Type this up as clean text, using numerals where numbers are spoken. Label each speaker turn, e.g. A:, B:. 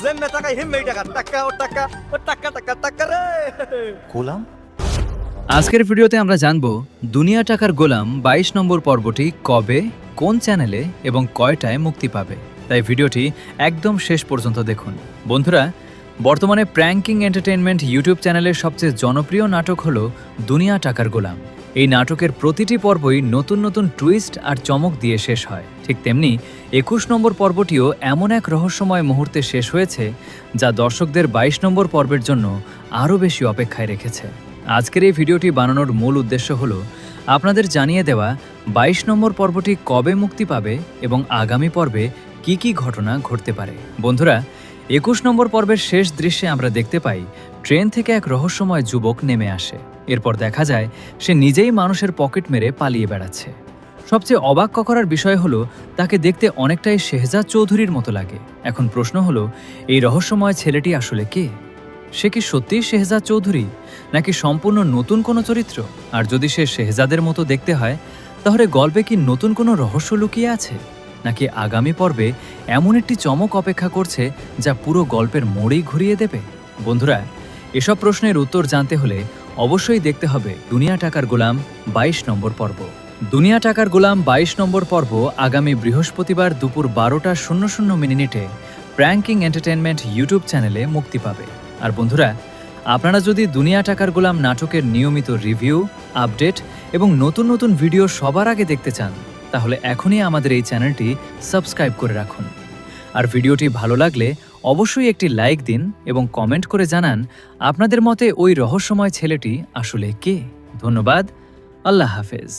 A: যেমনে টাকায় হেমমেই টাকা টাকা ও টাকা ও টাকা টাকা টাকা রে
B: গোলাম।
C: আজকের ভিডিওতে আমরা জানব দুনিয়া টাকার গোলাম ২২ নম্বর পর্বটি কবে, কোন চ্যানেলে এবং কয়টায় মুক্তি পাবে। তাই ভিডিওটি একদম শেষ পর্যন্ত দেখুন। বন্ধুরা, বর্তমানে প্র্যাঙ্কিং এন্টারটেইনমেন্ট ইউটিউব চ্যানেলের সবচেয়ে জনপ্রিয় নাটক হলো দুনিয়া টাকার গোলাম। এই নাটকের প্রতিটি পর্বই নতুন নতুন টুইস্ট আর চমক দিয়ে শেষ হয়। ঠিক তেমনি ২১ নম্বর পর্বটিও এমন এক রহস্যময় মুহূর্তে শেষ হয়েছে যা দর্শকদের ২২ নম্বর পর্বের জন্য আরও বেশি অপেক্ষায় রেখেছে। আজকের এই ভিডিওটি বানানোর মূল উদ্দেশ্য হলো আপনাদের জানিয়ে দেওয়া ২২ নম্বর পর্বটি কবে মুক্তি পাবে এবং আগামী পর্বে কি কি ঘটনা ঘটতে পারে। বন্ধুরা, ২১ নম্বর পর্বের শেষ দৃশ্যে আমরা দেখতে পাই ট্রেন থেকে এক রহস্যময় যুবক নেমে আসে। এরপর দেখা যায় সে নিজেই মানুষের পকেট মেরে পালিয়ে বেড়াচ্ছে। সবচেয়ে অবাক করার বিষয় হলো তাকে দেখতে অনেকটাই শেহজাদ চৌধুরীর মতো লাগে। এখন প্রশ্ন হলো, এই রহস্যময় ছেলেটি আসলে কে? সে কি সত্যিই শেহজাদ চৌধুরী, নাকি সম্পূর্ণ নতুন কোনো চরিত্র? আর যদি সে শেহজাদের মতো দেখতে হয়, তাহলে গল্পে কি নতুন কোনো রহস্য লুকিয়ে আছে, নাকি আগামী পর্বে এমন একটি চমক অপেক্ষা করছে যা পুরো গল্পের মোড়েই ঘুরিয়ে দেবে? বন্ধুরা, এসব প্রশ্নের উত্তর জানতে হলে অবশ্যই দেখতে হবে দুনিয়া টাকার গোলাম ২২ নম্বর পর্ব। দুনিয়া টাকার গোলাম ২২ নম্বর পর্ব আগামী বৃহস্পতিবার দুপুর ১২:০০ প্র্যাঙ্কিং এন্টারটেইনমেন্ট ইউটিউব চ্যানেলে মুক্তি পাবে। আর বন্ধুরা, আপনারা যদি দুনিয়া টাকার গোলাম নাটকের নিয়মিত রিভিউ, আপডেট এবং নতুন নতুন ভিডিও সবার আগে দেখতে চান, তাহলে এখনই আমাদের এই চ্যানেলটি সাবস্ক্রাইব করে রাখুন। আর ভিডিওটি ভালো লাগলে অবশ্যই একটি লাইক দিন এবং কমেন্ট করে জানান আপনাদের মতে ওই রহস্যময় ছেলেটি আসলে কে। ধন্যবাদ। আল্লাহ হাফেজ।